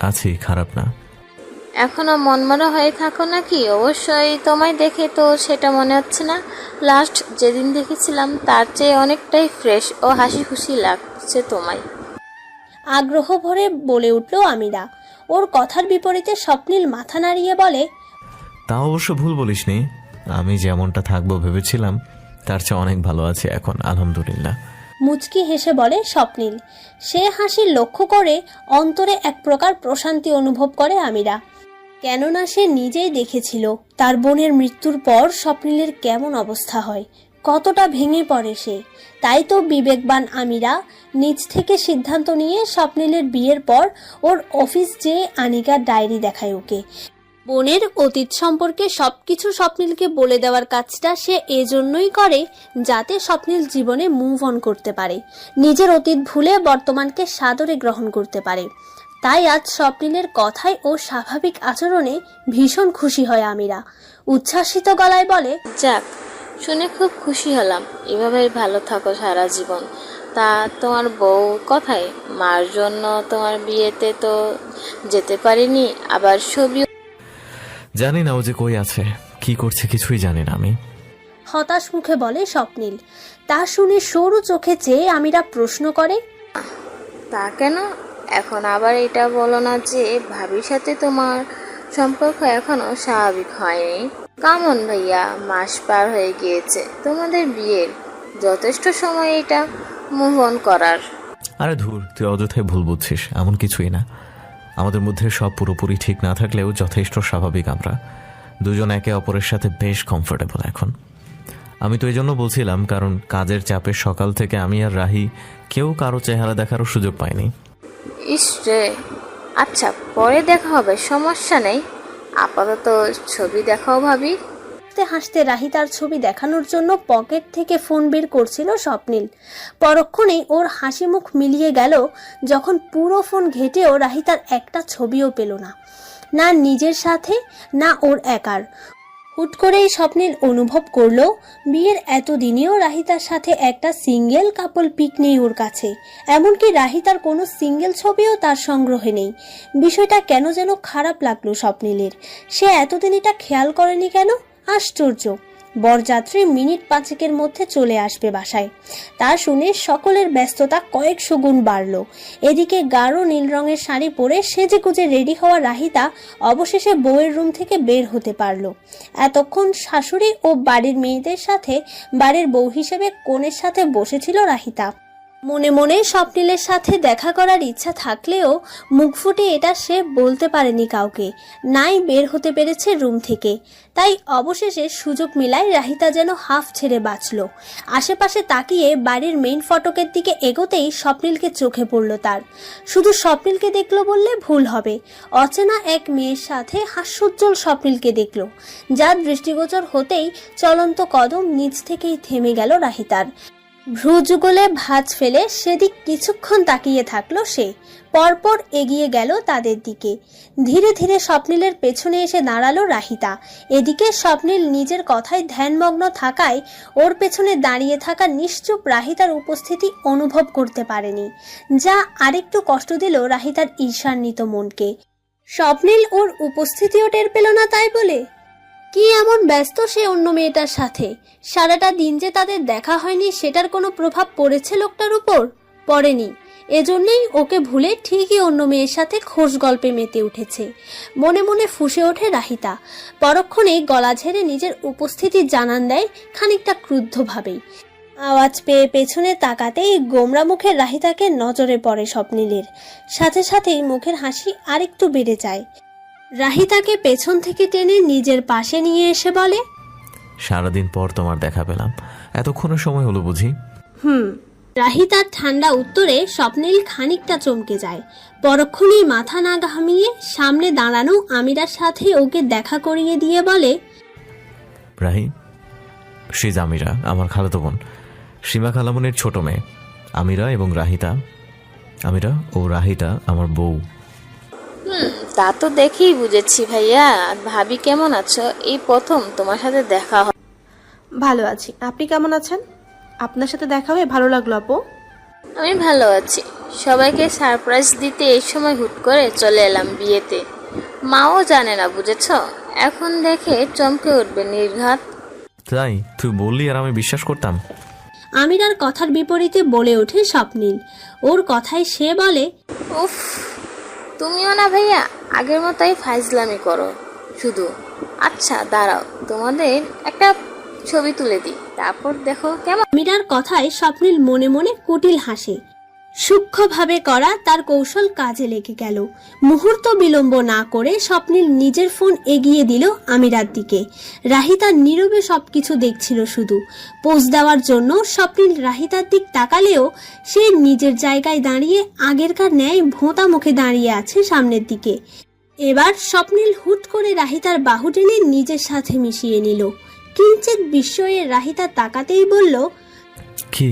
আছি, খারাপ না। এখনো মনমরা হয়ে থাকো নাকি? অবশ্যই তোমায় দেখে তো সেটা মনে হচ্ছে না। লাস্ট যেদিন দেখেছিলাম তার চেয়ে অনেকটাই ফ্রেশ ও হাসি খুশি লাগছে তোমায়। আগ্রহ ভরে বলে উঠল আমিরা। ওর কথার বিপরীতে স্বপ্নিল মাথা নাড়িয়ে বলে, তা অবশ্য ভুল বলিসনি। আমি যেমনটা থাকবো ভেবেছিলাম তার চেয়ে অনেক ভালো আছি এখন, আলহামদুলিল্লাহ। মুচকি হেসে বলে স্বপ্নিল। সে হাসির লক্ষ্য করে অন্তরে এক প্রকার প্রশান্তি অনুভব করে আমিরা। কেননা সে নিজেই দেখেছিল তার বোনের মৃত্যুর পর স্বপ্নিলের কেমন অবস্থা হয়, কতটা ভেঙে পড়ে সে। তাই তো বিবেকবান আমিরা নিজ থেকে সিদ্ধান্ত নিয়ে স্বপ্নিলের বিয়ের পর ওর অফিস যেয়ে আনিকার ডায়েরি দেখায় ওকে। বোনের অতীত সম্পর্কে সবকিছু স্বপ্নিলকে বলে দেওয়ার কাজটা সে এজন্যই করে যাতে স্বপ্নিল জীবনে মুভ অন করতে পারে, নিজের অতীত ভুলে বর্তমানকে সাদরে গ্রহণ করতে পারে। তাই আজ স্বপ্নিলের কথায় ও স্বাভাবিক আচরণে ভীষণ খুশি হয় আমিরা। উচ্ছ্বাসিত গলায় বলে, যাক, শুনে খুব খুশি হলাম। এভাবেই ভালো থাকো সারা জীবন। তা তোমার বউ কথায়? মার জন্য তোমার বিয়েতে তো যেতে পারিনি, আবার ছবি। জানি না ও যে কই আছে, কি করছে কিছুই জানি না আমি। হতাশ মুখে বলে স্বপ্নিল। তা শুনে সরু চোখে চেয়ে আমিরা প্রশ্ন করে, তা কেন? এখন আবার এটা বলো না যে ভাবির সাথে তোমার সম্পর্ক এখনো স্বাভাবিক হয়নি। কামন ভাইয়া, মাস পার হয়ে গিয়েছে তোমাদের বিয়ের, যথেষ্ট সময় এটা মুভ অন করার। আরে ধুর, তুই অযথাই ভুল বুঝছিস, এমন কিছুই না। আমাদের মধ্যে সব পুরোপুরি ঠিক না থাকলেও যথেষ্ট স্বাভাবিক। আমরা দুজন একে অপরের সাথে বেশ কমফোর্টেবল এখন। আমি তো এই জন্য বলছিলাম, কারণ কাজের চাপে সকাল থেকে আমি আর রাহি কেউ কারো চেহারা দেখারও সুযোগ পাইনি। ইস রে। আচ্ছা, পরে দেখা হবে, সমস্যা নেই। আপাতত ছবি দেখাও ভাবি। হাসতে হাসতে রাহি তার ছবি দেখানোর জন্য পকেট থেকে ফোন বের করছিল স্বপ্নিল। পরক্ষণেই ওর হাসি মুখ মিলিয়ে গেল যখন পুরো ফোন ঘেটেও রাহি তার একটা ছবিও পেল না, না নিজের সাথে না ওর একার। হুট করেই স্বপ্নিল অনুভব করলো বিয়ের এতদিনেও রাহিতার সাথে একটা সিঙ্গেল কাপল পিক নেই ওর কাছে। এমনকি রাহিতার কোনো সিঙ্গেল ছবিও তার সংগ্রহে নেই। বিষয়টা কেন যেন খারাপ লাগলো স্বপ্নিলের। সে এতদিন এটা খেয়াল করেনি কেন? আশ্চর্য। বরযাত্রী মিনিট 5 মধ্যে চলে আসবে বাসায়। তা শুনে সকলের ব্যস্ততা কয়েকশো গুণ বাড়ল। এদিকে গাঢ় নীল রঙের শাড়ি পরে সেজেগুজে রেডি হওয়া রাহিতা অবশেষে বউয়ের রুম থেকে বের হতে পারল। এতক্ষণ শাশুড়ি ও বাড়ির মেয়েদের সাথে বাড়ির বউ হিসেবে কনের সাথে বসেছিল রাহিতা। মনে মনে স্বপ্নিলের সাথে দেখা করার ইচ্ছা থাকলেও মুখ ফুটে এটা সে বলতে পারেনি কাউকে, নাই বের হতে পেরেছে রুম থেকে। তাই অবশেষে সুযোগ মিলায় রাহিতা যেন হাফ ছেড়ে বাঁচল। আশেপাশে তাকিয়ে বাড়ির মেইন ফটকের দিকে এগোতেই স্বপ্নিলকে চোখে পড়ল তার। শুধু স্বপ্নিলকে দেখলো বললে ভুল হবে, অচেনা এক মেয়ের সাথে হাস্যোজ্জ্বল স্বপ্নিলকে দেখল, যার দৃষ্টিগোচর হতেই চলন্ত কদম নিজ থেকেই থেমে গেল রাহিতার। ভ্রু যুগলে ভাঁজ ফেলে সেদিক কিছুক্ষণ তাকিয়ে থাকলো সে, পরপর এগিয়ে গেল তাদের দিকে। ধীরে ধীরে স্বপ্নিলের পেছনে এসে দাঁড়ালো রাহিতা। এদিকে স্বপ্নিল নিজের কথায় ধ্যানমগ্ন থাকায় ওর পেছনে দাঁড়িয়ে থাকা নিশ্চুপ রাহিতার উপস্থিতি অনুভব করতে পারেনি, যা আরেকটু কষ্ট দিল রাহিতার ঈর্ষান্বিত মনকে। স্বপ্নিল ওর উপস্থিতিও টের পেল না তাই বলে? কি এমন ব্যস্ত সে অন্য মেয়েটার সাথে? সারাটা দিন যে তাদের দেখা হয়নি সেটার কোনো প্রভাব পড়েছে লোকটার উপর? পড়েনি। এজন্যই ওকে ভুলে ঠিকই অন্য মেয়ের সাথে খোশ গল্পে মেতে উঠেছে। মনে মনে ফুঁসে ওঠে রাহিতা। পরক্ষণেই গলা ঝেড়ে নিজের উপস্থিতি জানান দেয় খানিকটা ক্রুদ্ধভাবেই। আওয়াজ পেয়ে পেছনে তাকাতেই গোমরা মুখের রাহিতাকে নজরে পড়ে স্বপ্নিলের। সাথে সাথেই মুখের হাসি আরেকটু বেড়ে যায়। রাহিতাকে পেছন থেকে টেনে নিজের পাশে নিয়ে এসে বলে, সারাদিন পর তোমার দেখা পেলাম, এতক্ষণের সময় হলো বুঝি? রাহিতার ঠান্ডা উত্তরে স্বপ্নিল খানিকটা চমকে যায়। পরক্ষণেই মাথা না ঘামিয়ে সামনে দাঁড়ানো আমিরার সাথে ওকে দেখা করিয়ে দিয়ে বলে, রাহি, সিজ আমিরা আমার খালাতো বোন, সীমা খালামনের ছোট মেয়ে। আমিরা এবং রাহিতা, আমিরা ও রাহিতা আমার বউ। তা তো দেখেই বুঝেছি ভাইয়া। ভাবি কেমন আছো? এই প্রথম তোমার সাথে দেখা হয়। ভালো আছি, আপনি কেমন আছেন? আপনার সাথে দেখা হয়ে ভালো লাগলো আপু। আমি ভালো আছি। সবাইকে সারপ্রাইজ দিতে এই সময় হুট করে চলে এলাম বিয়েতে। মাও জানে না, বুঝেছ? এখন দেখে চমকে উঠবে নির্ঘাত। তাই তুই বললি আর আমি বিশ্বাস করতাম? আমিরার কথার বিপরীতে বলে ওঠে স্বপ্নিল। ওর কথায় সে বলে, উফ, তুমিও না ভাইয়া আগের মতোই ফাইজলামি করো শুধু। আচ্ছা দাঁড়াও, তোমাদের একটা ছবি তুলে দিই, তারপর দেখো কেমন। আমিরার কথায় স্বপ্নিল মনে মনে কুটিল হাসে। সূক্ষ্মভাবে করা তার কৌশল কাজে লেগে গেল। মুহূর্ত বিলম্ব না করে স্বপ্নিল নিজের ফোন এগিয়ে দিল আমিরার দিকে। রাহিতা নীরবে সবকিছু দেখছিল শুধু। পোজ দেওয়ার জন্য স্বপ্নিল রাহিতার দিক তাকালেও সে নিজের জায়গায় দাঁড়িয়ে আগেরকার ন্যায় ভোঁতা মুখে দাঁড়িয়ে আছে সামনের দিকে। এবার স্বপ্নিল হুট করে রাহিতার বাহু টেনে নিজের সাথে মিশিয়ে নিল। কিঞ্চিত বিস্ময়ে রাহিতা তাকাতেই বলল, কি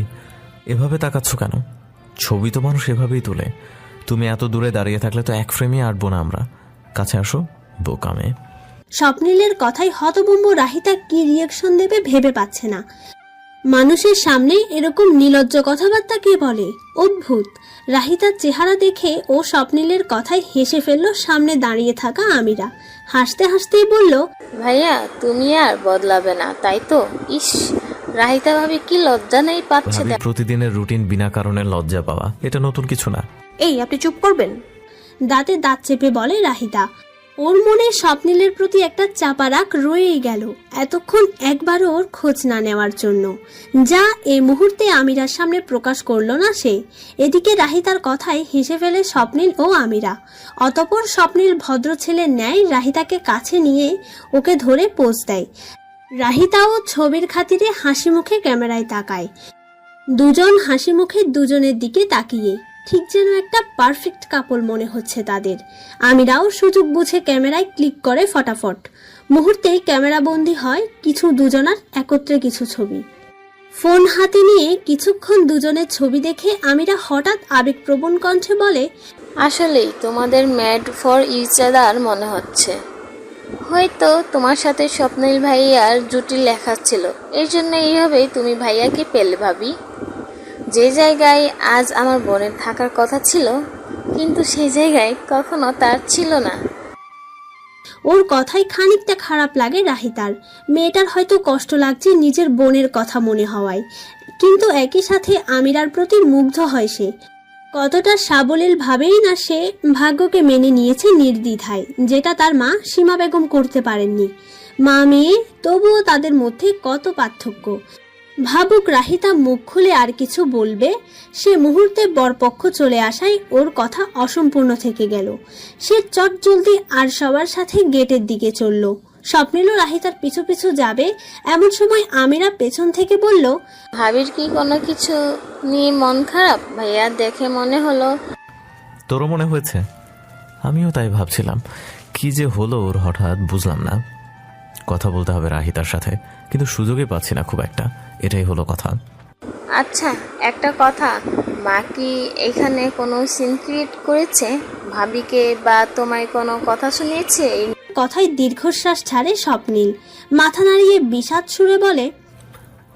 এভাবে তাকাচ্ছ কেন? ছবি তো মানুষ এভাবেই তোলে। তুমি এত দূরে দাঁড়িয়ে থাকলে তো এক ফ্রেমে আঁটবো না আমরা। কাছে আসো বোকামে। স্বপ্নিলের কথায় হতভম্ব রাহিতা কি রিয়াকশন দেবে ভেবে পাচ্ছে না। মানুষের সামনে এরকম নির্লজ্জ কথাবার্তা কে বলে? অদ্ভুত। রাহিতার চেহারা দেখে ও স্বপ্নিলের কথায় হেসে ফেলল সামনে দাঁড়িয়ে থাকা আমিরা। হাসতে হাসতেই বলল, ভাইয়া তুমি আর বদলাবে না তাই তো? ইস, রাহিতা ভাবি কি লজ্জা নেই পাচ্ছে। ভাবি প্রতিদিনের রুটিন বিনা কারণে লজ্জা পাওয়া এটা নতুন কিছু না। এই আপনি চুপ করবেন? দাঁতে দাঁত চেপে বলে রাহিতা। ওর মনে স্বপ্নিলের প্রতি একটা চাপা রাগ রয়েই গেল, এতক্ষণ একবারও ওর খোঁজ না নেওয়ার জন্য, যা এই মুহূর্তে আমিরার সামনে প্রকাশ করলো না সে। এদিকে রাহিতার কথায় হেসে ফেলে স্বপ্নিল ও আমিরা। অতঃপর স্বপ্নিল ভদ্র ছেলের ন্যায় রাহিতাকে কাছে নিয়ে ওকে ধরে পোজ দেয়। রাহিতাও ছবির খাতিরে হাসি মুখে ক্যামেরায় তাকায়। দুজন হাসি মুখে দুজনের দিকে তাকিয়ে ঠিক যেন একটা পারফেক্ট কাপল মনে হচ্ছে তাদের। আমিরাও সুযোগ বুঝে ক্যামেরায় ক্লিক করে ফটাফট। মুহূর্তেই ক্যামেরা বন্দী হয় কিছু দুজনার একত্রে কিছু ছবি। ফোন হাতে নিয়ে কিছুক্ষণ দুজনের ছবি দেখে আমিরা হঠাৎ আবেগপ্রবণ কণ্ঠে বলে, আসলেই তোমাদের ম্যাড ফর ইচ আদার মনে হচ্ছে। হয়তো তোমার সাথে স্বপ্নিল ভাইয়ার জুটি লেখা ছিল, এই জন্য এইভাবেই তুমি ভাইয়াকে পেলে ভাবি। যে জায়গায় আজ আমার বোনের থাকার কথা ছিল, কিন্তু সেই জায়গায় কখনো তার ছিল না। ওর কথায় খানিকটা খারাপ লাগে রাহিতার। মেয়েটার হয়তো কষ্ট লাগছে নিজের বোনের কথা মনে হওয়ায়, কিন্তু একই সাথে আমিরার প্রতি মুগ্ধ হয় সে। কতটা সাবলীল ভাবেই না সে ভাগ্যকে মেনে নিয়েছে নির্দ্বিধায়, যেটা তার মা সীমা বেগম করতে পারেননি। মা মেয়ে, তবুও তাদের মধ্যে কত পার্থক্য। ভাবুক রাহিতা মুখ খুলে আর কিছু বলবে, সে মুহূর্তে বরপক্ষ চলে আসায় ওর কথা অসম্পূর্ণ থেকে গেল। সে চট জলদি আর সবার সাথে গেটের দিকে চলল। স্বপ্নিলও রাহিতার পিছু পিছু যাবে, এমন সময় আমিরা পেছন থেকে বলল, ভাবির কি কোনো কিছু নিয়ে মন খারাপ? ভাইয়া দেখে মনে হলো। তোরও মনে হয়েছে? আমিও তাই ভাবছিলাম, কি যে হলো ওর হঠাৎ বুঝলাম না। কথা বলতে হবে রাহিতার সাথে, কিন্তু সুযোগই পাচ্ছি না খুব একটা, এটাই হলো কথা। আচ্ছা একটা কথা, মা কি এখানে কোনো সিন ক্রিয়েট করেছে ভাবিকে, বা তোমায় কোনো কথা শুনিয়েছে? কথায় দীর্ঘশ্বাস ছাড়ে স্বপ্নিল। মাথা নাড়িয়ে বিষাদ সুরে বলে,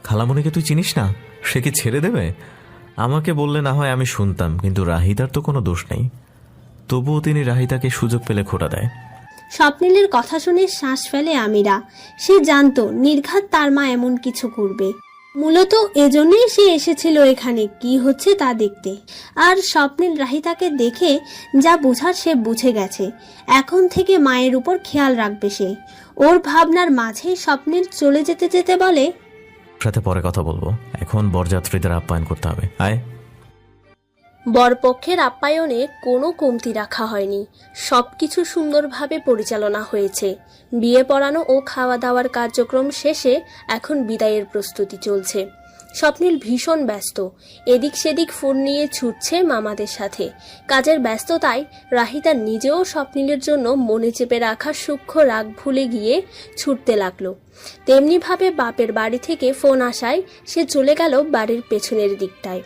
খালামণিকে তুই চিনিস না? সে কি ছেড়ে দেবে? আমাকে বললে না হয় আমি শুনতাম, কিন্তু রাহিতার তো কোনো দোষ নেই। তবুও তিনি রাহিতাকে সুযোগ পেলে খোটা দেয়। স্বপ্নিলের কথা শুনে শ্বাস ফেলে আমিরা। সে জানতো নির্ঘাত তার মা এমন কিছু করবে। মূলত এজন্যই সে এসেছিল এখানে কি হচ্ছে তা দেখতে। আর স্বপ্নিল রাহিতাকে দেখে যা বুঝার সে বুঝে গেছে। এখন থেকে মায়ের উপর খেয়াল রাখবে সে। ওর ভাবনার মাঝেই স্বপ্নিল চলে যেতে যেতে বলে, সাথে পরে কথা বলবো, এখন বরযাত্রীদের আপ্যায়ন করতে হবে, আয়। বরপক্ষের আপ্যায়নে কোনো কমতি রাখা হয়নি। সবকিছু সুন্দরভাবে পরিচালনা হয়েছে। বিয়ে পড়ানো ও খাওয়া দাওয়ার কার্যক্রম শেষে এখন বিদায়ের প্রস্তুতি চলছে। স্বপ্নিল ভীষণ ব্যস্ত, এদিক সেদিক ফোন নিয়ে ছুটছে মামাদের সাথে। কাজের ব্যস্ততায় রাহিতা নিজেও স্বপ্নিলের জন্য মনে চেপে রাখা সূক্ষ্ম রাগ ভুলে গিয়ে ছুটতে লাগলো। তেমনিভাবে বাপের বাড়ি থেকে ফোন আসায় সে চলে গেল বাড়ির পেছনের দিকটায়,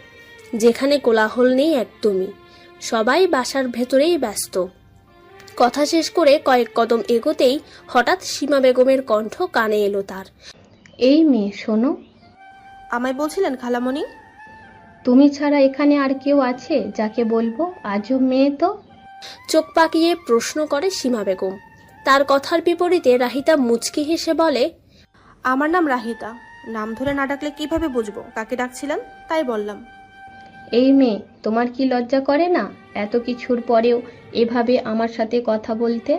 যেখানে কোলাহল নেই একদমই। সবাই বাসার ভেতরেই ব্যস্ত। কথা শেষ করে কয়েক কদম এগোতেই হঠাৎ সীমা বেগমের কণ্ঠ কানে এলো তার। এই মেয়ে শোনো। আমায় বলছিলেন খালামণি? তুমি ছাড়া এখানে আর কেউ আছে যাকে বলবো? আজব মেয়ে তো। চোখ পাকিয়ে প্রশ্ন করে সীমা বেগম। তার কথার বিপরীতে রাহিতা মুচকি হেসে বলে, আমার নাম রাহিতা। নাম ধরে না ডাকলে কিভাবে বুঝবো কাকে ডাকছিলেন? তাই বললাম। এই মেয়ে, তোমার কি লজ্জা করে না এত কিছুর পরেও এভাবে আমার সাথে কথা বলতে?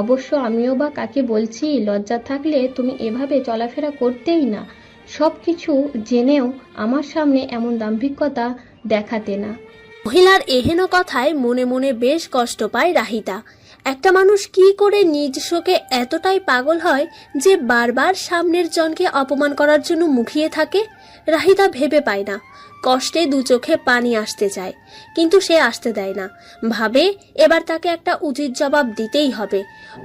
অবশ্য আমিও বা কাকে বলছি, লজ্জা থাকলে তুমি এভাবে চলাফেরা করতেই না। সব কিছু জেনেও আমার সামনে এমন দাম্ভিকতা দেখাতে না। মহিলার এহেন কথায় মনে মনে বেশ কষ্ট পায় রাহিতা। একটা মানুষ কি করে নিজ শোকে এতটাই পাগল হয় যে বারবার সামনের জনকে অপমান করার জন্য মুখিয়ে থাকে? রাহিতা ভেবে পায় না। কষ্টে দু চোখে পানি আসতে চায়, কিন্তু সে আসতে দেয় না। ভাবে এবার তাকে একটা উচিত জবাব দিতেই হবে,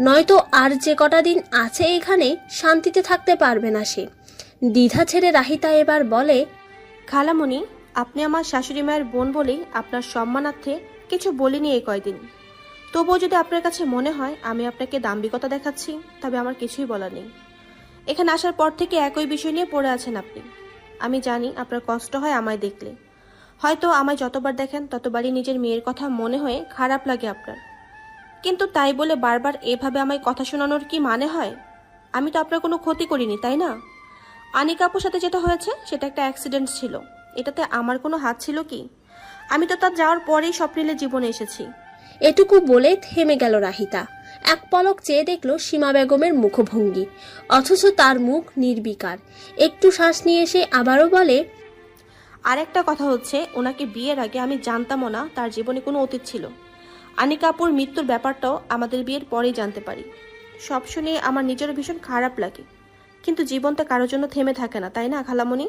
নয়তো আর যে কটা দিন আছে এখানে শান্তিতে থাকতে পারবে না সে। দ্বিধা ছেড়ে রাহিতা এবার বলে, খালামণি, আপনি আমার শাশুড়ি মায়ের বোন বলেই আপনার সম্মানার্থে কিছু বলিনি এই কয়দিন। তবুও যদি আপনার কাছে মনে হয় আমি আপনাকে দাম্ভিকতা দেখাচ্ছি, তবে আমার কিছুই বলার নেই। এখানে আসার পর থেকে একই বিষয় নিয়ে পড়ে আছেন আপনি। আমি জানি আপনার কষ্ট হয় আমায় দেখলে। হয়তো আমায় যতবার দেখেন ততবারই নিজের মেয়ের কথা মনে হয়ে খারাপ লাগে আপনার। কিন্তু তাই বলে বারবার এভাবে আমায় কথা শোনানোর কি মানে হয়? আমি তো আপনার কোনো ক্ষতি করিনি, তাই না? আনিকা আপুর সাথে যেটা হয়েছে সেটা একটা অ্যাক্সিডেন্ট ছিল। এটাতে আমার কোনো হাত ছিল কি? আমি তো তার যাওয়ার পরেই স্বপ্নিলের জীবনে এসেছি। এটুকু বলে থেমে গেল রাহিতা। এক পলক চেয়ে দেখল সীমা বেগমের মুখভঙ্গি, অথচ তার মুখ নির্বিকার। একটু শ্বাস নিয়ে সে আবারও বলে, আর একটা কথা হচ্ছে, ওনাকে বিয়ের আগে আমি জানতামও না তার জীবনে কোনো অতীত ছিল। আনিকা আপুর মৃত্যুর ব্যাপারটাও আমাদের বিয়ের পরেই জানতে পারি। সব শুনে আমার নিজেরও ভীষণ খারাপ লাগে। কিন্তু জীবন তো কারোর জন্য থেমে থাকে না, তাই না খালামণি?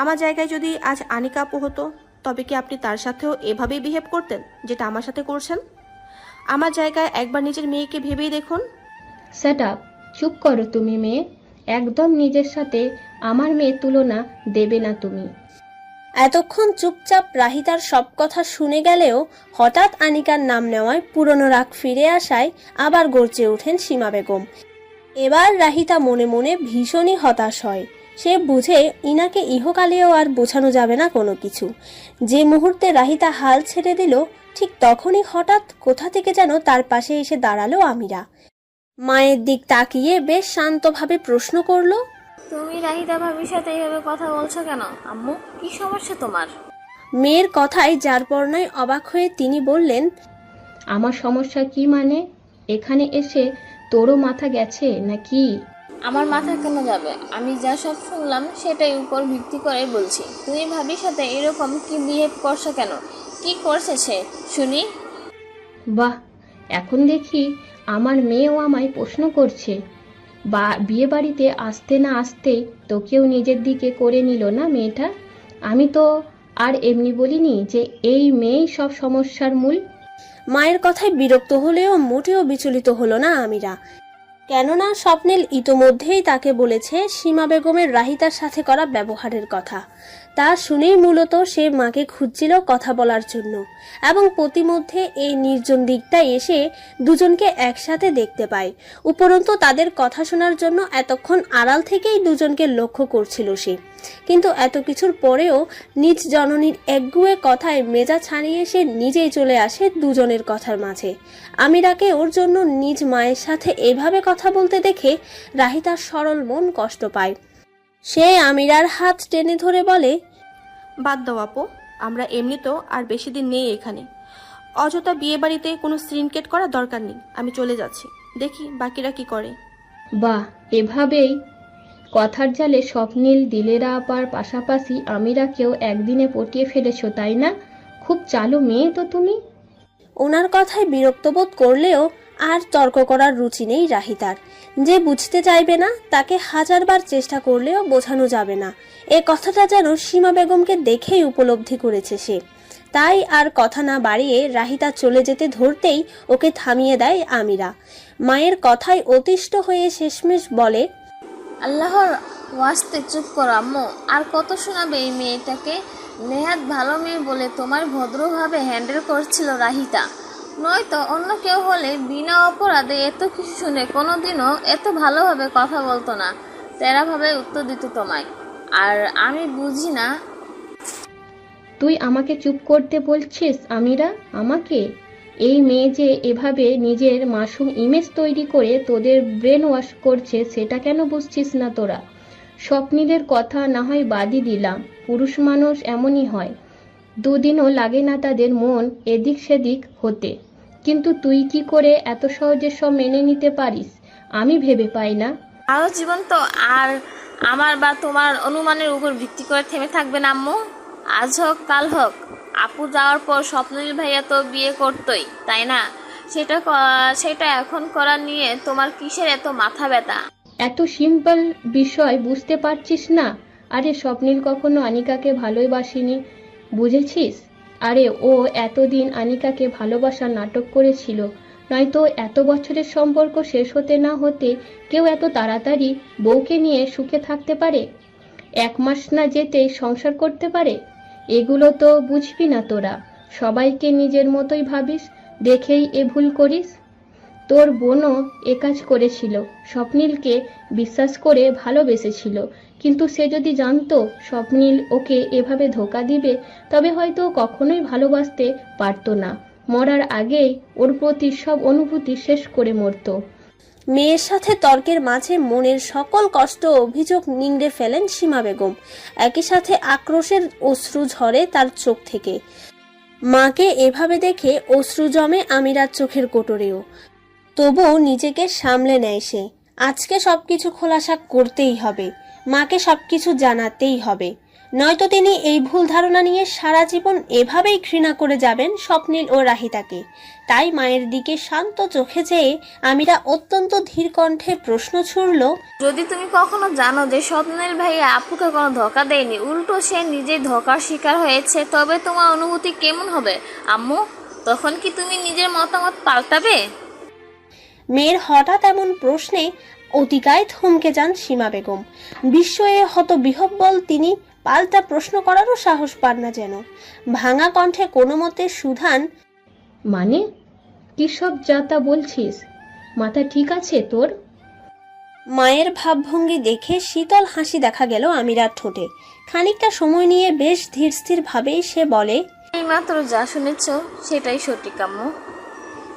আমার জায়গায় যদি আজ আনিকা আপু হতো, তবে কি আপনি তার সাথেও এভাবেই বিহেভ করতেন যেটা আমার সাথে করছেন? আমার জায়গায় একবার নিজের মেয়েকে ভেবেই দেখুন। সেট আপ, চুপ করো তুমি মেয়ে। একদম নিজের সাথে আমার মেয়ে তুলনা দেবে না তুমি। এতক্ষণ চুপচাপ রাহিতার সব কথা শুনে গেলেও হঠাৎ আনিকার নাম নেওয়ায় পুরনো রাগ ফিরে আসায় আবার গর্জে ওঠেন সীমা বেগম। এবার রাহিতা মনে মনে ভীষণই হতাশ হয়। সে বুঝে ইনাকে ইহকালেও আর বোঝানো যাবে না কোনো কিছু। যে মুহূর্তে রাহিতা হাল ছেড়ে দিল, ঠিক তখনই হঠাৎ কোথা থেকে যেন তার পাশে এসে দাঁড়ালো আমিরা। মায়ের দিক তাকিয়ে বেশ শান্তভাবে প্রশ্ন করলো, তুমি রাহিতা ভাবির সাথে এইভাবে কথা বলছো কেন আম্মু? কি সমস্যা তোমার? মেয়ের কথায় যার পর নয় অবাক হয়ে তিনি বললেন, আমার সমস্যা কি মানে? এখানে এসে তোরও মাথা গেছে নাকি? আমার মাথা কেন যাবে? আমি যা সব শুনলাম সেটাই উপর ভিত্তি করে বলছি। তুমি ভাবির সাথে এরকম কি বিহেভ করছো কেন? কি করছে সে শুনি? বাহ, এখন দেখি আমার মেয়েও আমায় প্রশ্ন করছে। বা বিয়ে বাড়িতে আসতে না আসতেই তোকেও নিজের দিকে করে নিল না মেয়েটা? আমি তো আর এমনি বলিনি যে এই মেয়েই সব সমস্যার মূল। মায়ের কথায় বিরক্ত হলেও মোটেও বিচলিত হলো না আমিরা। কেননা স্বপ্নিল ইতোমধ্যেই তাকে বলেছে সীমা বেগমের রাহিতার সাথে করা ব্যবহারের কথা। তা শুনেই মূলত সে মাকে খুঁজছিল কথা বলার জন্য, এবং প্রতিমধ্যে এই নির্জন দিকটায় এসে দুজনকে একসাথে দেখতে পায়। উপরন্তু তাদের কথা শোনার জন্য এতক্ষণ আড়াল থেকেই দুজনকে লক্ষ্য করছিল সে। কিন্তু এত কিছুর পরেও নিজ জননীর একগুয়ে কথায় মেজাজ হারিয়ে সে নিজেই চলে আসে দুজনের কথার মাঝে। আমিরাকে ওর জন্য নিজ মায়ের সাথে এভাবে কথা বলতে দেখে রাহিতার সরল মন কষ্ট পায়। সে আমিরার হাত টেনে ধরে বলে, বাদ দাও আপু, আমরা এমনিতেও আর বেশি দিন নেই এখানে। অযথা বিয়ে বাড়িতে কোনো সিনকেট করার দরকার নেই। আমি চলে যাচ্ছি, দেখি বাকিরা কি করে। বাহ, এভাবেই কথার জালে স্বপ্নিল দিলেরা আপার পাশাপাশি আমিরাকেও একদিনে পটিয়ে ফেলেছো, তাই না? খুব চালু মেয়ে তো তুমি। ওনার কথায় বিরক্ত বোধ করলেও আর তর্ক করার রুচি নেই রাহিতার। যে বুঝতে চাইবে না তাকে হাজারবার চেষ্টা করলেও বোঝানো যাবে না, এ কথাটা যেন সীমা বেগমকে দেখেই উপলব্ধি করেছে সে। তাই আর কথা না বাড়িয়ে রাহিতা চলে যেতে ধরতেই ওকে থামিয়ে দেয় আমিরা। মায়ের কথায় অতিষ্ঠ হয়ে শেষমেশ বলে, আল্লাহর ওয়াস্তে চুপ করো আম্মু। আর কত শোনাবে এই মেয়েটাকে? নেহাত ভালো মেয়ে বলে তোমার ভদ্রভাবে হ্যান্ডেল করছিল রাহিতা, নয়তো অন্য কেউ হলে বিনা অপরাধে এত কিছু শুনে কোনোদিনও এত ভালোভাবে কথা বলতো না, তেরাভাবে উত্তর দিত তোমায়। আর আমি বুঝি না। তুই আমাকে চুপ করতে বলছিস আমিরা? আমাকে? এই মেয়ে যে এভাবে নিজের মাসুম ইমেজ তৈরি করে তোদের ব্রেন ওয়াশ করছে সেটা কেন বুঝছিস না তোরা? স্বপ্নীলের কথা না হয় বাদই দিলাম, পুরুষ মানুষ এমনই হয়, দুদিনও লাগে না তাদের মন এদিক সেদিক হতে। কিন্তু তুই কি করে এত সহজে সব মেনে নিতে পারিস আমি ভেবে পাই না। আরও জীবন তো আর আমার বা তোমার অনুমানের উপর ভিত্তি করে থেমে থাকবে না আম্মু। আজ হোক কাল হোক, আপু যাওয়ার পর স্বপ্নীল ভাইয়া তো বিয়ে করতোই, তাই না? সেটা এখন করা নিয়ে তোমার কিসের এত মাথা ব্যথা? এত সিম্পল বিষয় বুঝতে পারছিস না? আরে স্বপ্নীল কখনো আনিকাকে ভালোবাসেনি, বুঝেছিস? আরে ও এতদিন আনিকাকে ভালোবাসার নাটক করেছিল, নয়তো এত বছরের সম্পর্ক শেষ হতে না হতে কেউ এত তাড়াতাড়ি বউকে নিয়ে সুখে থাকতে পারে? 1 মাস না যেতেই সংসার করতে পারে? এগুলো তো বুঝবি না তোরা, সবাইকে নিজের মতোই ভাবিস, দেখেই এ ভুল করিস। তোর বোনও এ কাজ করেছিল, স্বপ্নীলকে বিশ্বাস করে ভালোবেসেছিল, কিন্তু সে যদি জানতো স্বপ্নীল ওকে এভাবে ধোঁকা দিবে তবে হয়তো কখনোই ভালোবাসতে পারতো না, মরার আগেই ওর প্রতি সব অনুভূতি শেষ করে মরতো। মেয়ের সাথে তর্কের মাঝে মনের সকল কষ্ট ও অভিযোগ নিংড়ে ফেলেন সীমা বেগম। একই সাথে আক্রোশের অশ্রু ঝরে তার চোখ থেকে। মাকে এভাবে দেখে অশ্রু জমে আমিরার চোখের কোটরেও। তবুও নিজেকে সামলে নেয় সে। আজকে সবকিছু খোলাসা করতেই হবে, মাকে সবকিছু জানাতেই হবে, নয়তো তিনি এই ভুল ধারণা নিয়ে সারা জীবন এভাবেই ঘৃণা করে যাবেন স্বপ্নীল ও রাহিতাকে। তাই মায়ের দিকে শান্ত চোখে চেয়ে আমিরা অত্যন্ত ধীর কণ্ঠে প্রশ্ন ছুড়ল, যদি তুমি কখনো জানো যে স্বপ্নীল ভাইয়া আপুকে কোনো ধোকা দেয়নি, উল্টো সে নিজেই ধোকার শিকার হয়েছে, তবে তোমার অনুভূতি কেমন হবে আম্মু? তখন কি তুমি নিজের মতামত পাল্টাবে? মেয়ের হঠাৎ এমন প্রশ্নে অতিকায় থমকে যান সীমা বেগম। বিস্ময়ে হতবিহ্বল তিনি, পাল্টা প্রশ্ন করারও সাহস পান না যেন। ভাঙা কণ্ঠে কোনো মতে সুধান, মানে কি সব যাতা বলছিস? মাথা ঠিক আছে তোর? মায়ের ভাবভঙ্গি দেখে শীতল হাসি দেখা গেল আমিরার ঠোঁটে। খানিকটা সময় নিয়ে বেশ ধীর স্থির ভাবেই সে বলে, এইমাত্র যা শুনেছ সেটাই সঠিক আম্মু।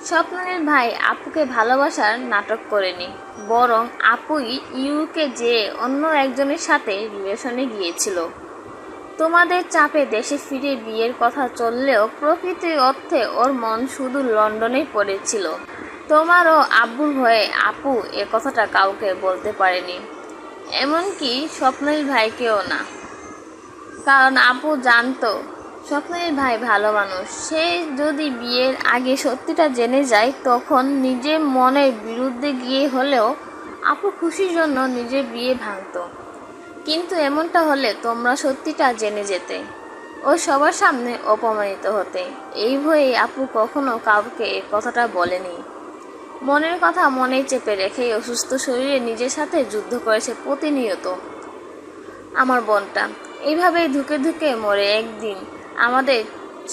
স্বপ্নের ভাই আপুকে ভালোবাসার নাটক করেনি, বরং আপুই ইউকে যে অন্য একজনের সাথে রিলেশনে গিয়েছিল। তোমাদের চাপে দেশে ফিরে বিয়ের কথা চললেও প্রকৃত অর্থে ওর মন শুধু লন্ডনেই পড়েছিল। তোমারও আব্বুর ভয়ে আপু এ কথাটা কাউকে বলতে পারেনি, এমনকি স্বপ্নের ভাইকেও না। কারণ আপু জানতো স্বপ্নের ভাই ভালো মানুষ। সে যদি বিয়ের আগে সত্যিটা জেনে যায় তখন নিজের মনের বিরুদ্ধে গিয়ে হলেও আপু খুশির জন্য নিজের বিয়ে ভাঙতো। কিন্তু এমনটা হলে তোমরা সত্যিটা জেনে যেতে ও সবার সামনে অপমানিত হতে। এই ভয়ে আপু কখনো কাউকে এ কথাটা বলেনি। মনের কথা মনে চেপে রেখেই অসুস্থ শরীরে নিজের সাথে যুদ্ধ করেছে প্রতিনিয়ত। আমার বোনটা এইভাবেই ধুকে ধুকে মরে একদিন আমাদের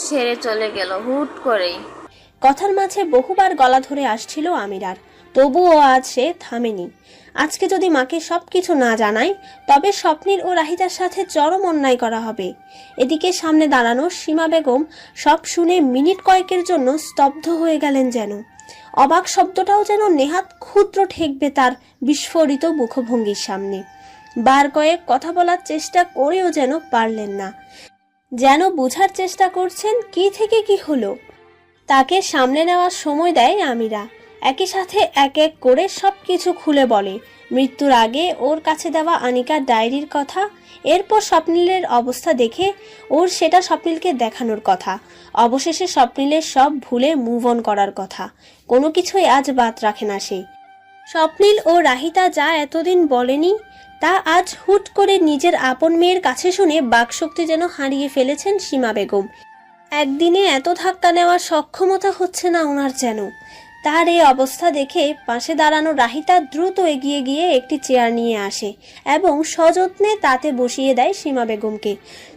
ছেড়ে চলে গেল হুট করেই। কথার মাঝে বহুবার গলা ধরে আসছিল আমিরার, তবুও আজ সে থামেনি। আজকে যদি মাকে সবকিছু না জানায় তবে স্বপ্নীল ও রাহিতার সাথে চরম অন্যায় করা হবে। এদিকে সামনে দাঁড়ানো সীমা বেগম সব শুনে মিনিট কয়েকের জন্য স্তব্ধ হয়ে গেলেন যেন। অবাক শব্দটাও যেন নেহাত ক্ষুদ্র ঠেকবে তার বিস্ফোরিত মুখভঙ্গির সামনে। বার কয়েক কথা বলার চেষ্টা করেও যেন পারলেন না, যেন বোঝার চেষ্টা করছেন কি থেকে কি হলো। তাকে সামলে নেওয়ার সময় দেয় আমিরা। একই সাথে এক এক করে সবকিছু খুলে বলে, মৃত্যুর আগে ওর কাছে দেওয়া আনিকার ডায়েরির কথা, এরপর স্বপ্নীলের অবস্থা দেখে ওর সেটা স্বপ্নীলকে দেখানোর কথা, অবশেষে স্বপ্নীলের সব ভুলে মুভ অন করার কথা। কোনো কিছুই আজ বাদ রাখে না সে। স্বপ্নীল ও রাহিতা যা এতদিন বলেনি তা আজ হুট করে নিজের আপন মেয়ের কাছে শুনে বাকশক্তি যেন হারিয়ে ফেলেছেন সীমা বেগম। একদিনে এত ধাক্কা নেওয়ার সক্ষমতা হচ্ছে না ওনার যেন। তার এই অবস্থা দেখে পাশে দাঁড়ানো রাহিতা দ্রুত এগিয়ে গিয়ে একটি চেয়ার নিয়ে আসে এবং সযত্নে তাতে বসিয়ে দেয় সীমা বেগমকে।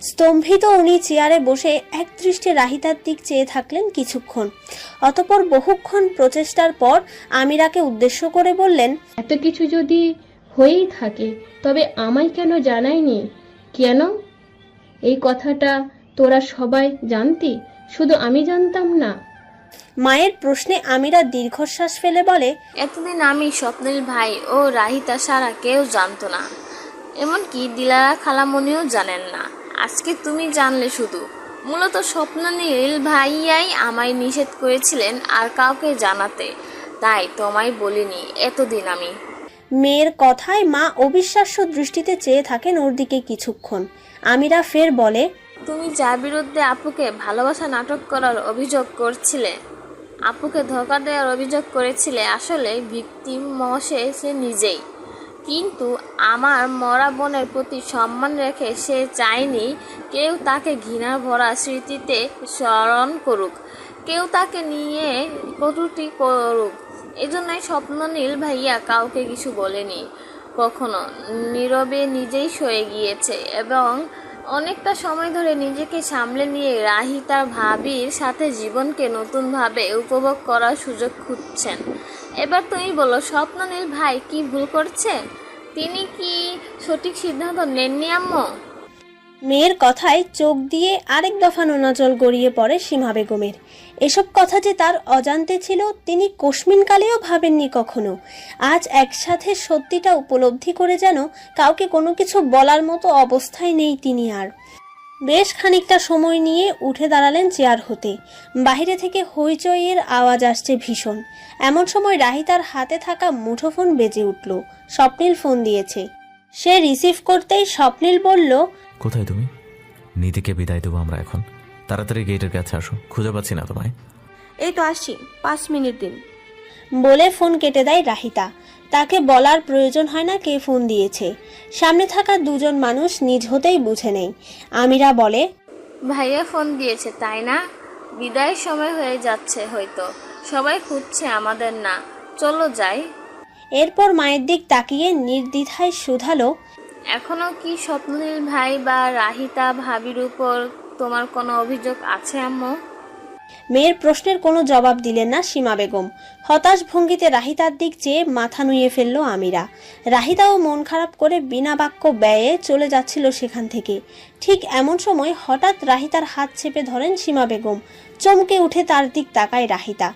স্তম্ভিত উনি চেয়ারে বসে একদৃষ্টে রাহিতার দিক চেয়ে থাকলেন কিছুক্ষণ। অতঃপর বহুক্ষণ প্রচেষ্টার পর আমিরাকে উদ্দেশ্য করে বললেন, এত কিছু যদি হয়েই থাকে তবে আমায় কেন জানায়নি? কেন? এই কথাটা তোরা সবাই জানতি, শুধু আমি জানতাম না? মায়ের প্রশ্নে আমিরা দীর্ঘশ্বাস ফেলে বলে, এতদিন আমি স্বপ্নিল ভাই ও রাহিতা সারা কেউ জানতো না, এমনকি দিলারা খালামণিও জানেন না। আজকে তুমি জানলে শুধু। মূলত স্বপ্ননীল ভাইয়াই আমায় নিষেধ করেছিলেন আর কাউকে জানাতে, তাই তোমায় বলিনি এতদিন আমি। মেয়ের কথায় মা অবিশ্বাস্য দৃষ্টিতে চেয়ে থাকেন ওর দিকে কিছুক্ষণ। আমিরা ফের বলে, তুমি যার বিরুদ্ধে আপুকে ভালোবাসা নাটক করার অভিযোগ করছিলে, আপুকে ধোঁকা দেওয়ার অভিযোগ করেছিলে, আসলে ভিকটিম মশে সে নিজেই। কিন্তু আমার মরা বোনের প্রতি সম্মান রেখে সে চায়নি কেউ তাকে ঘৃণার ভরা স্মৃতিতে স্মরণ করুক, কেউ তাকে নিয়ে কটূক্তি করুক। এজন্যই স্বপ্ননীল ভাইয়া কাউকে কিছু বলেনি কখনো, নীরবে নিজেই সয়ে গিয়েছে এবং অনেকটা সময় ধরে নিজেকে সামলে নিয়ে রাহিতার ভাবির সাথে জীবনকে নতুনভাবে উপভোগ করার সুযোগ খুঁজছেন। এবার তুমি বলো, স্বপ্ননীল ভাই কি ভুল করছে? তিনি কি সঠিক সিদ্ধান্ত নেননি আম্মু? মেয়ের কথায় চোখ দিয়ে আরেক দফা নোনা জল গড়িয়ে পড়ে সীমা বেগমের। এসব কথা যে তার অজান্তে ছিল তিনি কোশমিনকালেও ভাবেননি কখনো। আজ একসাথে সত্যিটা উপলব্ধি করে যেন কাউকে কোনো কিছু বলার মতো অবস্থায় নেই তিনি আর। বেশ খানিকটা সময় নিয়ে উঠে দাঁড়ালেন চেয়ার হতে। বাইরে থেকে হইচইয়ের আওয়াজ আসছে ভীষণ। এমন সময় রাহিতার হাতে থাকা মুঠোফোন বেজে উঠল। স্বপ্নিল ফোন দিয়েছে। সে রিসিভ করতেই স্বপ্নিল বলল, কোথায় তুমি? নিধিকে বিদায় দেবো আমরা এখন। তাড়াতাড়ি গেটের কাছে আসো, খুঁজে পাচ্ছি না তোমায়। এই তো আসছি, 5 মিনিট দিন। বলে ফোন কেটে দেয় রাহিতা। তাকে বলার প্রয়োজন হয় না কে ফোন দিয়েছে। সামনে থাকা দুজন মানুষ নিজ হতেই বুঝে নেই। আমিরা বলে, ভাইয়া ফোন দিয়েছে তাই না? বিদায়ের সময় হয়ে যাচ্ছে হয়তো, সবাই খুঁজছে আমাদের না, চলো যাই। এরপর মায়ের দিক তাকিয়ে নির্দ্বিধায় শুধালো, এখনো কি স্বপ্ননীল ভাই বা রাহিতা ভাবির উপর তোমার কোনো অভিযোগ আছে আম্মু? মেয়ের প্রশ্নের কোনো জবাব দিলেন না সীমা বেগম। হতাশ ভঙ্গিতে রাহিতার দিক চেয়ে মাথা নুয়ে ফেলল আমিরা। রাহিতাও মন খারাপ করে বিনা বাক্য ব্যয়ে চলে যাচ্ছিল সেখান থেকে। ঠিক এমন সময় হঠাৎ রাহিতার হাত চেপে ধরেন সীমা বেগম। চমকে উঠে তার দিক তাকায় রাহিতা।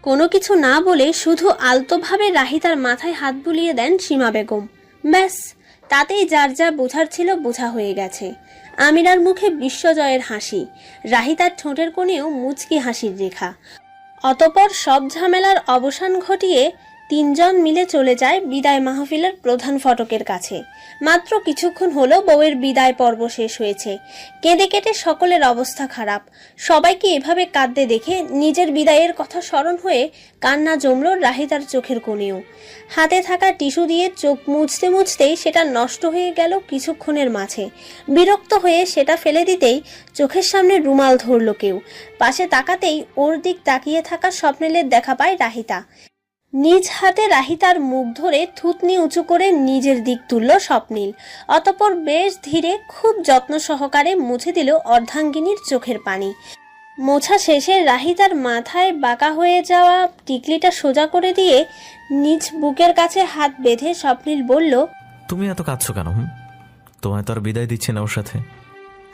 কোনো কিছু না বলে শুধু আলতোভাবে রাহিতার মাথায় হাত বুলিয়ে দেন সীমা বেগম। ব্যাস, তাতেই যার যা বোঝার ছিল বোঝা হয়ে গেছে। আমিরার মুখে বিশ্বজয়ের হাসি, রাহিতার ঠোঁটের কোণেও মুচকি হাসির রেখা। অতপর সব ঝামেলার অবসান ঘটিয়ে তিনজন মিলে চলে যায় বিদায় মাহফিলের প্রধান ফটকের কাছে। মাত্র কিছুক্ষণ হলো বউয়ের বিদায় পর্ব শেষ হয়েছে। কেঁদে কেটে সকলের অবস্থা খারাপ। সবাইকে এভাবে কাঁদতে দেখে নিজের বিদায়ের কথা স্মরণ হয়ে কান্না জমল রাহিতার চোখের কোণেও। হাতে থাকা টিস্যু দিয়ে চোখ মুছতে মুছতেই সেটা নষ্ট হয়ে গেল কিছুক্ষণের মাঝে। বিরক্ত হয়ে সেটা ফেলে দিতেই চোখের সামনে রুমাল ধরল কেউ। পাশে তাকাতেই ওর দিক তাকিয়ে থাকা স্বপ্নিলের দেখা পায় রাহিতা। নিজ হাতে রাহিতার মুখ ধরে থুতনি উঁচু করে নিজের দিক তুলল স্বপ্নিল। অতঃপর বেশ ধীরে খুব যত্ন সহকারে মুছে দিল অর্ধাঙ্গিনীর চোখের পানি। মোছা শেষে রাহিতার মাথায় বাঁকা হয়ে যাওয়া টিকলিটা সোজা করে দিয়ে নিজ বুকের কাছে হাত বেঁধে স্বপ্নিল বলল, তুমি এত কাঁদছো কেন? তোমায় তো আর বিদায় দিচ্ছে না ওর সাথে।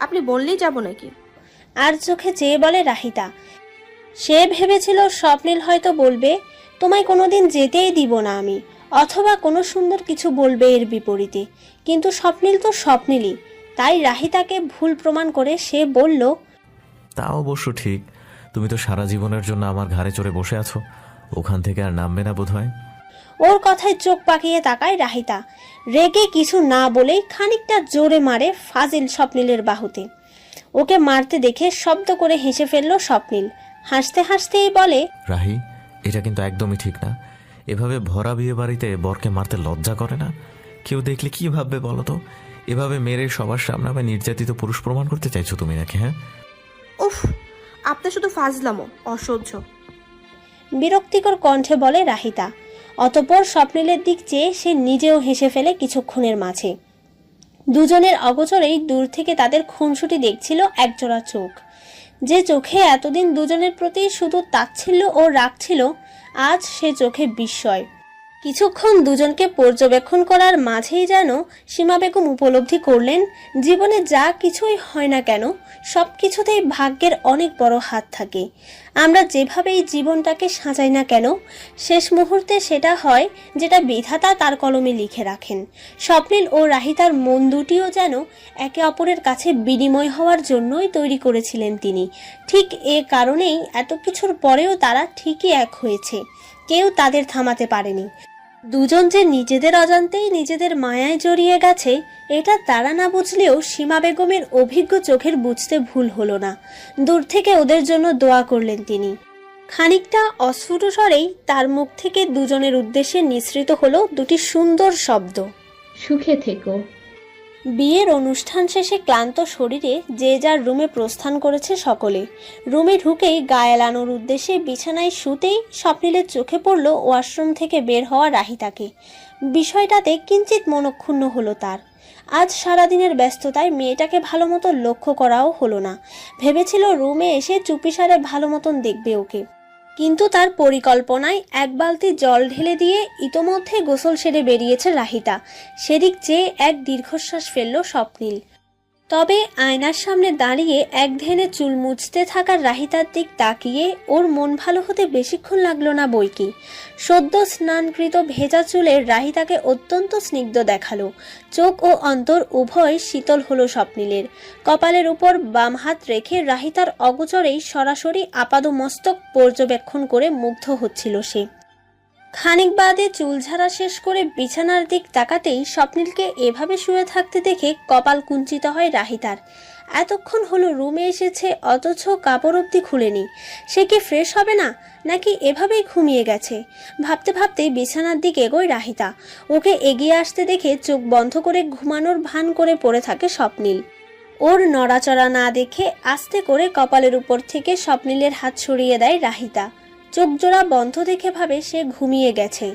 আপনি বললেই যাব নাকি? আর চোখে চেয়ে বলে রাহিতা। সে ভেবেছিল স্বপ্নিল হয়তো বলবে, তোমায় কোনোদিন যেতেই দিব না আমি, অথবা কোনো সুন্দর কিছু বলবে এর বিপরীতে। কিন্তু স্বপ্নিল তো স্বপ্নিলই। তাই রাহিতাকে ভুল প্রমাণ করে সে বলল, তা অবশ্য ঠিক, তুমি তো সারা জীবনের জন্য আমার ঘাড়ে চড়ে বসে আছো, ওখান থেকে আর নামবে না বোধ হয়। ওর কথায় চোখ পাকিয়ে তাকায় রাহিতা। রেগে কিছু না বলেই খানিকটা জোরে মারে ফাজিল স্বপ্নিলের বাহুতে। ওকে মারতে দেখে শব্দ করে হেসে ফেলল স্বপ্নিল। হাসতে হাসতেই বলে, রাহি, এটা কিন্তু একদমই ঠিক না। এভাবে ভরা বিয়ে বাড়িতে বরকে মারতে লজ্জা করে না? কেউ দেখলে কি ভাববে বলো তো? এভাবে মেরে সবার সামনে আমায় নির্যাতিত পুরুষ প্রমাণ করতে চাইছো তুমি নাকি? হ্যাঁ, উফ, আপনার শুধু ফাজলামো, অসহ্য। বিরক্তিকর কণ্ঠে বলে রাহিতা। অতঃপর স্বপ্নিলের দিক চেয়ে সে নিজেও হেসে ফেলে কিছুক্ষণের মাঝে। দুজনের অগোচরেই দূর থেকে তাদের খুনসুটি দেখছিল একজোড়া চোখ। যে চোখে এতদিন দুজনের প্রতি শুধু তাচ্ছিল্য ও রাগ ছিল, আজ সে চোখে বিস্ময়। কিছুক্ষণ দুজনকে পর্যবেক্ষণ করার মাঝেই যেন সীমা বেগম উপলব্ধি করলেন, জীবনে যা কিছুই হয় না কেন সব কিছুতেই ভাগ্যের অনেক বড় হাত থাকে। আমরা যেভাবেই জীবনটাকে সাজাই না কেন, শেষ মুহূর্তে সেটা হয় যেটা বিধাতা তার কলমে লিখে রাখেন। স্বপ্নিল ও রাহিতার মন দুটিও যেন একে অপরের কাছে বিনিময় হওয়ার জন্যই তৈরি করেছিলেন তিনি। ঠিক এ কারণেই এত কিছুর পরেও তারা ঠিকই এক হয়েছে, কেউ তাদের থামাতে পারেনি। দুজন যে নিজেদের অজান্তেই নিজেদের মায়ায় জড়িয়ে গেছে, এটা তারা না বুঝলেও সীমা বেগমের অভিজ্ঞ চোখের বুঝতে ভুল হলো না। দূর থেকে ওদের জন্য দোয়া করলেন তিনি। খানিকটা অস্ফুট স্বরেই তার মুখ থেকে দুজনের উদ্দেশ্যে নিঃসৃত হলো দুটি সুন্দর শব্দ, সুখে থেকো। বিয়ের অনুষ্ঠান শেষে ক্লান্ত শরীরে যে যার রুমে প্রস্থান করেছে সকলে। রুমে ঢুকেই গায়ে এলানোর উদ্দেশ্যে বিছানায় শুতেই স্বপ্নিলের চোখে পড়ল ওয়াশরুম থেকে বের হওয়া রাহিতাকে। বিষয়টাতে কিঞ্চিত মনক্ষুণ্ণ হলো তার। আজ সারাদিনের ব্যস্ততায় মেয়েটাকে ভালো মতো লক্ষ্য করাও হলো না। ভেবেছিল রুমে এসে চুপিসারে ভালো মতন দেখবে ওকে, কিন্তু তার পরিকল্পনায় এক বালতি জল ঢেলে দিয়ে ইতোমধ্যে গোসল সেরে বেরিয়েছে রাহিতা। সেদিক চেয়ে এক দীর্ঘশ্বাস ফেলল স্বপ্নিল। তবে আয়নার সামনে দাঁড়িয়ে এক ধ্যানে চুল মুছতে থাকার রাহিতার দিক তাকিয়ে ওর মন ভালো হতে বেশিক্ষণ লাগলো না বইকি। সদ্য স্নানকৃত ভেজা চুলের রাহিতাকে অত্যন্ত স্নিগ্ধ দেখালো। চোখ ও অন্তর উভয় শীতল হলো স্বপ্নিলের। কপালের উপর বাম হাত রেখে রাহিতার অগোচরেই সরাসরি আপাদমস্তক পর্যবেক্ষণ করে মুগ্ধ হচ্ছিল সে। খানিক বাদে চুল ঝাড়া শেষ করে বিছানার দিক তাকাতেই স্বপ্নিলকে এভাবে শুয়ে থাকতে দেখে কপাল কুঞ্চিত হয় রাহিতার। এতক্ষণ হলো রুমে এসেছে অথচ কাপড় অবধি খুলেনি। সে কি ফ্রেশ হবে না, নাকি এভাবেই ঘুমিয়ে গেছে? ভাবতে ভাবতে বিছানার দিক এগোয় রাহিতা। ওকে এগিয়ে আসতে দেখে চোখ বন্ধ করে ঘুমানোর ভান করে পড়ে থাকে স্বপ্নিল। ওর নড়াচড়া না দেখে আস্তে করে কপালের উপর থেকে স্বপ্নিলের হাত সরিয়ে দেয় রাহিতা। চোখ জোড়া বন্ধ দেখে ভাবে সে ঘুমিয়ে গেছে,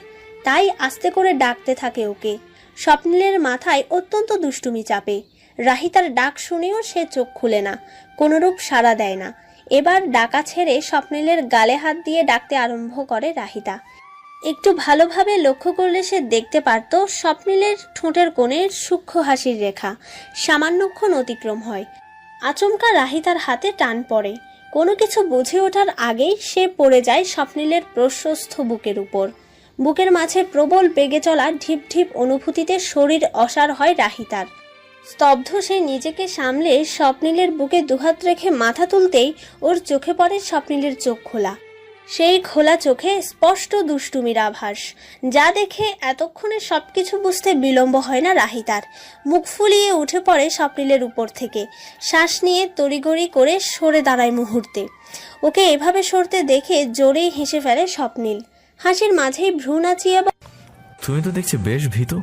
তাই আস্তে করে ডাকতে থাকে ওকে। স্বপ্নিলের মাথায় অত্যন্ত দুষ্টুমি চাপে। রাহিতার ডাক শুনেও সে চোখ খুলে না, কোনরূপ সাড়া দেয় না। এবার ডাকা ছেড়ে স্বপ্নিলের গালে হাত দিয়ে ডাকতে আরম্ভ করে রাহিতা। একটু ভালোভাবে লক্ষ্য করলে সে দেখতে পারত স্বপ্নিলের ঠোঁটের কোণে সূক্ষ্ম হাসির রেখা সামান্যক্ষণ অতিক্রম হয়। আচমকা রাহিতার হাতে টান পড়ে। কোনো কিছু বুঝে ওঠার আগেই সে পড়ে যায় স্বপ্নিলের প্রশস্ত বুকের উপর। বুকের মাঝে প্রবল বেগে চলা ঢিপ ঢিপ অনুভূতিতে শরীর অসাড় হয় রাহিতার। স্তব্ধ সে নিজেকে সামলে স্বপ্নিলের বুকে দুহাত রেখে মাথা তুলতেই ওর চোখে পড়ে স্বপ্নিলের চোখ খোলা। সেই খোলা চোখে স্পষ্ট দুষ্টুমির আভাস, যা দেখে এতক্ষণে সবকিছু বুঝতে বিলম্ব হয় না রাহিতার। মুখ ফুলিয়ে উঠে পড়ে স্বপ্নিলের উপর থেকে, শ্বাস নিয়ে তড়িগড়ি করে সরে দাঁড়ায় মুহূর্তে। ওকে এভাবে সরতে দেখে জোরেই হেসে ফেলে স্বপ্নিল। হাসির মাঝেই ভ্রু নাচিয়ে তুমি তো দেখছি বেশ ভীতু,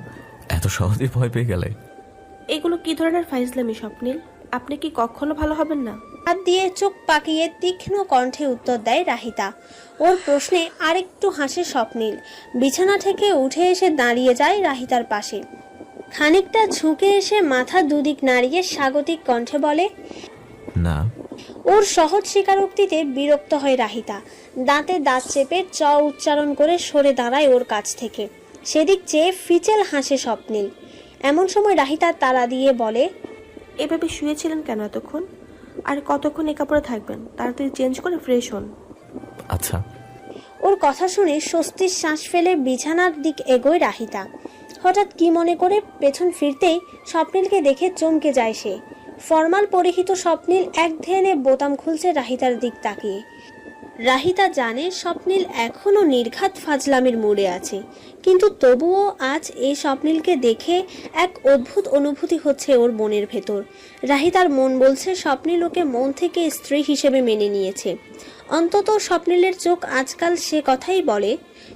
এত সহজে ভয় পেয়ে গেলে? এগুলো কি ধরনের ফাইজলামি স্বপ্নিল? আপনি কি কখনো ভালো হবেন না? হাত দিয়ে চোখ পাকিয়ে তীক্ষ্ণ কণ্ঠে উত্তর দেয় রাহিতা। ওর প্রশ্নে আরেকটু হাসে স্বপ্নিল। বিছানা থেকে উঠে এসে দাঁড়িয়ে যায় রাহিতার পাশে। খানিকটা ঝুঁকে এসে মাথা দুদিক নাড়িয়ে স্বাগতিক কণ্ঠে বলে, না। ওর সহজ স্বীকারোক্তিতে বিরক্ত হয় রাহিতা। দাঁতে দাঁত চেপে চ উচ্চারণ করে সরে দাঁড়ায় ওর কাছ থেকে। সেদিক চেয়ে ফিচেল হাসে স্বপ্নিল। এমন সময় রাহিতা তাড়া দিয়ে বলে, এভাবে শুয়েছিলেন কেন এতক্ষণ? আর কতক্ষণ এ কাপড়ে থাকবেন? তাড়াতাড়ি চেঞ্জ করে ফ্রেশ হন। আচ্ছা। ওর কথা শুনে স্বস্তির শ্বাস ফেলে বিছানার দিক এগোয় রাহিতা। হঠাৎ কি মনে করে পেছন ফিরতেই স্বপ্নিলকে দেখে চমকে যায় সে। ফরমাল পরিহিত স্বপ্নিল এক ধ্যানে বোতাম খুলছে রাহিতার দিক তাকিয়ে। রাহিতা জানে স্বপ্নিল এখনো নির্ঘাত ফাজলামির মুডে আছে, কিন্তু তবুও আজ এই স্বপ্নিলকে দেখে এক অদ্ভুত অনুভূতি হচ্ছে ওর মনের ভেতর। রাহিতার মন বলছে স্বপ্নিল ওকে মন থেকে স্ত্রী হিসেবে মেনে নিয়েছে। অন্তত স্বপ্নিলের চোখ আজকাল সে কথাই বলে।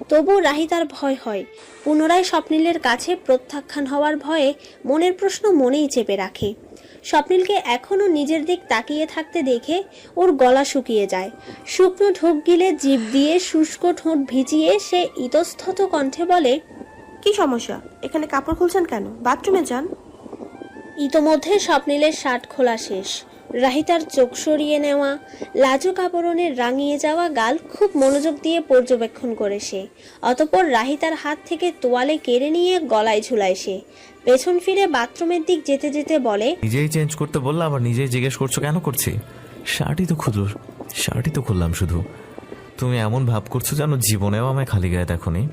তবু রাহিতার ভয় হয়। পুনরায় স্বপ্নিলের কাছে প্রত্যাখ্যান হওয়ার ভয়ে মনের প্রশ্ন মনেই চেপে রাখে। স্বপ্নিলকে এখনো নিজের দিক তাকিয়ে থাকতে দেখে ওর গলা শুকিয়ে যায়। শুকনো ঢোক গিলে জিভ দিয়ে শুষ্ক ঠোঁট ভিজিয়ে সে ইতস্তত কণ্ঠে বলে, কি সমস্যা? এখানে কাপড় খুলছেন কেন? বাথরুমে যান। ইতোমধ্যে স্বপ্নিলের শার্ট খোলা শেষ। রাহিতার চোখ সরিয়ে নেওয়া লাজুক আবরণের রাঙিয়ে যাওয়া গাল খুব মনোযোগ দিয়ে পর্যবেক্ষণ করে সে। অতঃপর রাহিতার হাত থেকে তোয়ালে কেড়ে নিয়ে গলায় ঝুলায় সে। পেছন ফিরে বাথরুমের দিক যেতে যেতে বলে, নিজেই চেঞ্জ করতে বললাম, আবার নিজেই জিজ্ঞেস করছো কেন করছি? শার্টই তো খুললাম শুধু। তুমি এমন ভাব করছো যেন জীবনেও আমায় খালি গায়ে দেখোনি।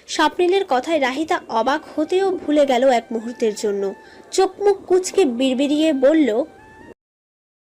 স্বপ্নিলের কথায় রাহিতা অবাক হতেও ভুলে গেল এক মুহূর্তের জন্য। চোখ মুখ কুঁচকে বিড়বিড়িয়ে বলল,